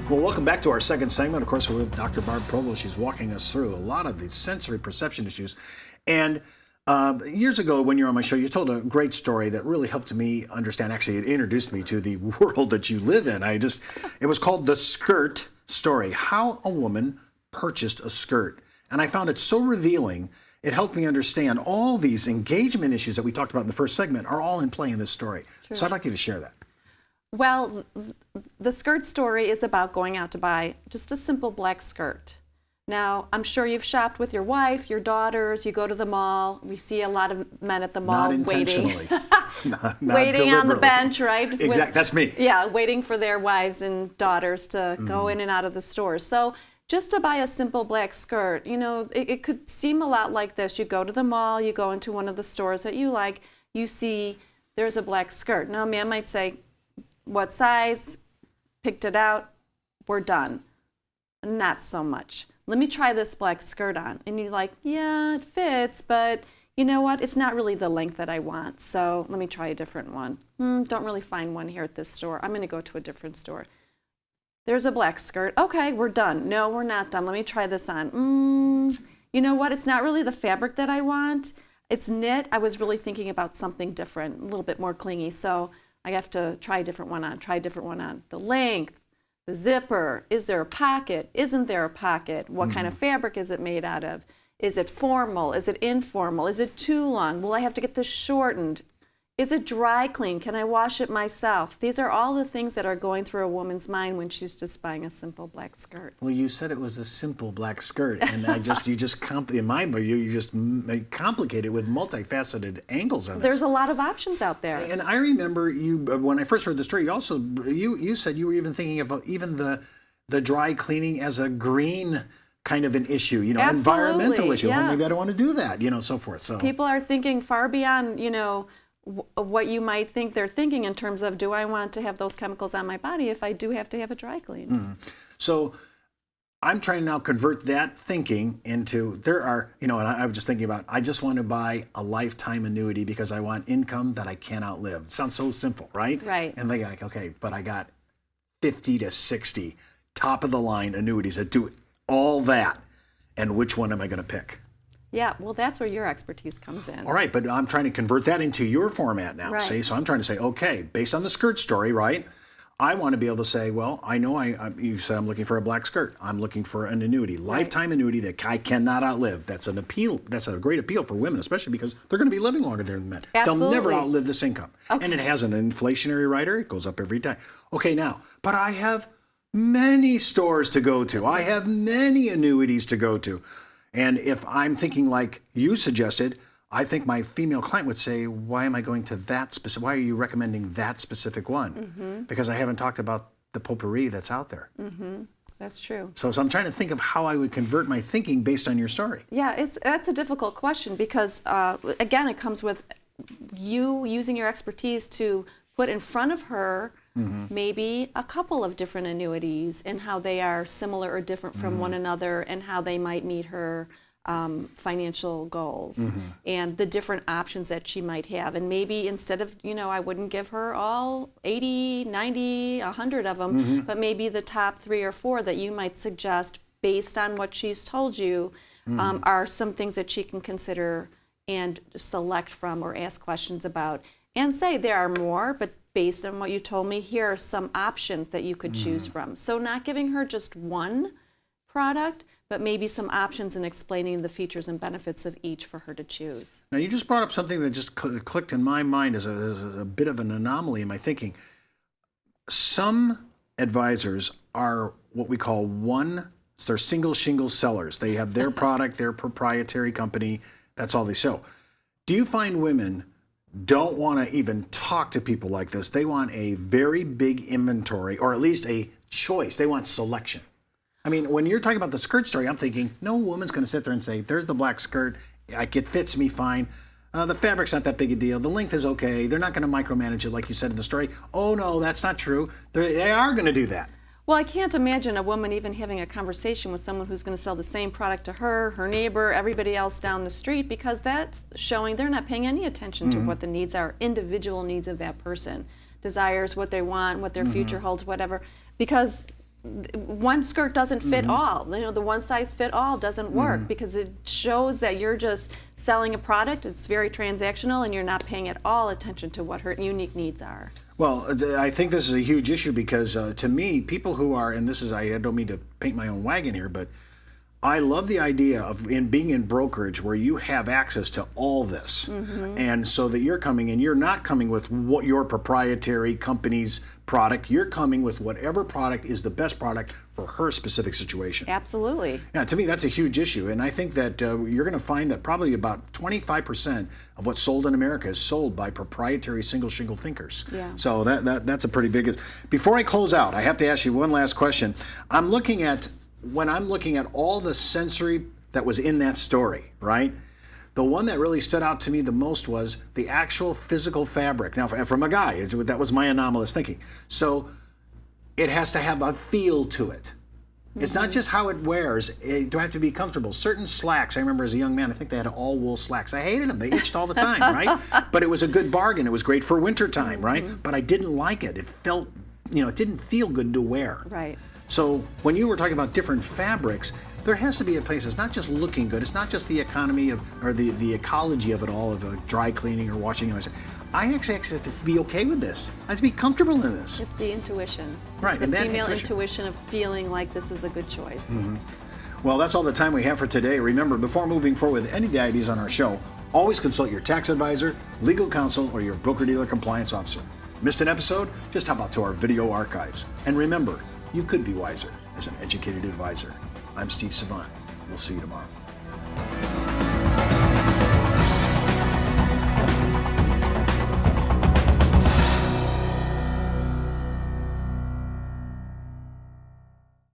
Well, welcome back to our second segment. Of course, we're with Dr. Barb Provost. She's walking us through a lot of these sensory perception issues. And years ago, when you were on my show, you told a great story that really helped me understand. Actually, it introduced me to the world that you live in. It was called the skirt story, how a woman purchased a skirt. And I found it so revealing. It helped me understand all these engagement issues that we talked about in the first segment are all in play in this story. True. So I'd like you to share that. Well, the skirt story is about going out to buy just a simple black skirt. Now, I'm sure you've shopped with your wife, your daughters, you go to the mall. We see a lot of men at the mall waiting. not waiting on the bench, right? Exactly, that's me. Yeah, waiting for their wives and daughters to go in and out of the stores. So just to buy a simple black skirt, you know, it could seem a lot like this. You go to the mall, you go into one of the stores that you like, you see there's a black skirt. Now, a man might say, what size? Picked it out, we're done. Not so much. Let me try this black skirt on. And you're like, yeah, it fits, but you know what? It's not really the length that I want, so let me try a different one. Don't really find one here at this store. I'm gonna go to a different store. There's a black skirt. Okay, we're done. No, we're not done. Let me try this on. You know what? It's not really the fabric that I want. It's knit. I was really thinking about something different, a little bit more clingy, so I have to try a different one on, The length, the zipper, is there a pocket? Isn't there a pocket? What kind of fabric is it made out of? Is it formal? Is it informal? Is it too long? Will I have to get this shortened? Is it dry clean? Can I wash it myself? These are all the things that are going through a woman's mind when she's just buying a simple black skirt. Well, you said it was a simple black skirt, and in my mind, you just complicate it with multifaceted angles on this. There's a lot of options out there. And I remember you, when I first heard the story, you said you were even thinking of even the dry cleaning as a green kind of an issue, you know, Absolutely, environmental issue. Yeah. Well, maybe I don't want to do that, you know, so forth. So people are thinking far beyond, you know, what you might think they're thinking in terms of, do I want to have those chemicals on my body if I do have to have a dry clean? So I'm trying to now convert that thinking into, there are, you know, and I was just thinking about, I just want to buy a lifetime annuity because I want income that I can't outlive. It sounds so simple, right? Right. And they're like, okay, but I got 50 to 60 top of the line annuities that do all that. And which one am I going to pick? Yeah, well, that's where your expertise comes in. All right, but I'm trying to convert that into your format now. Right. See, so I'm trying to say, okay, based on the skirt story, right? I want to be able to say, well, I know you said I'm looking for a black skirt. I'm looking for an annuity, lifetime annuity that I cannot outlive. That's an appeal. That's a great appeal for women, especially because they're going to be living longer than men. Absolutely. They'll never outlive this income. Okay. And it has an inflationary rider. It goes up every time. Okay, now, but I have many stores to go to. I have many annuities to go to. And if I'm thinking like you suggested, I think my female client would say, why am I going to that specific, why are you recommending that specific one? Because I haven't talked about the potpourri that's out there. That's true. So I'm trying to think of how I would convert my thinking based on your story. Yeah, that's a difficult question because, again, it comes with you using your expertise to put in front of her maybe a couple of different annuities and how they are similar or different from one another and how they might meet her financial goals and the different options that she might have. And maybe instead of, you know, I wouldn't give her all 80, 90, 100 of them, but maybe the top 3 or 4 that you might suggest based on what she's told you are some things that she can consider and select from or ask questions about and say there are more, but based on what you told me, here are some options that you could choose from. So not giving her just one product, but maybe some options and explaining the features and benefits of each for her to choose. Now, you just brought up something that just clicked in my mind as a bit of an anomaly in my thinking. Some advisors are what we call they're single shingle sellers. They have their product, their proprietary company, that's all they show. Do you find women don't want to even talk to people like this? They want a very big inventory, or at least a choice. They want selection. I mean, when you're talking about the skirt story, I'm thinking, no woman's going to sit there and say, there's the black skirt, it fits me fine. The fabric's not that big a deal. The length is okay. They're not going to micromanage it like you said in the story. Oh, no, that's not true. They are going to do that. Well, I can't imagine a woman even having a conversation with someone who's going to sell the same product to her, her neighbor, everybody else down the street, because that's showing they're not paying any attention to what the needs are, individual needs of that person, desires, what they want, what their future holds, whatever. Because one skirt doesn't fit all. You know, the one size fit all doesn't work because it shows that you're just selling a product. It's very transactional, and you're not paying at all attention to what her unique needs are. Well, I think this is a huge issue because to me, people who are, and this is, I don't mean to paint my own wagon here, but I love the idea of being in brokerage where you have access to all this. And so that you're coming and you're not coming with what your proprietary company's product, you're coming with whatever product is the best product for her specific situation. Absolutely. Yeah, to me, that's a huge issue. And I think that you're going to find that probably about 25% of what's sold in America is sold by proprietary single shingle thinkers. Yeah. So that's a pretty big. Before I close out, I have to ask you one last question. When I'm looking at all the sensory that was in that story, right? The one that really stood out to me the most was the actual physical fabric. Now, from a guy, that was my anomalous thinking. So it has to have a feel to it. It's not just how it wears. It do have to be comfortable. Certain slacks, I remember as a young man, I think they had all wool slacks. I hated them. They itched all the time, right? But it was a good bargain. It was great for winter time, right? But I didn't like it. It felt, it didn't feel good to wear. Right. So when you were talking about different fabrics, there has to be a place. It's not just looking good. It's not just the economy or the ecology of it all, of dry cleaning or washing. I actually have to be okay with this. I have to be comfortable in this. It's the intuition. Right, It's the and that female intuition of feeling like this is a good choice. Well, that's all the time we have for today. Remember, before moving forward with any of the ideas on our show, always consult your tax advisor, legal counsel, or your broker-dealer compliance officer. Missed an episode? Just hop out to our video archives. And remember, you could be wiser as an educated advisor. I'm Steve Savant. We'll see you tomorrow.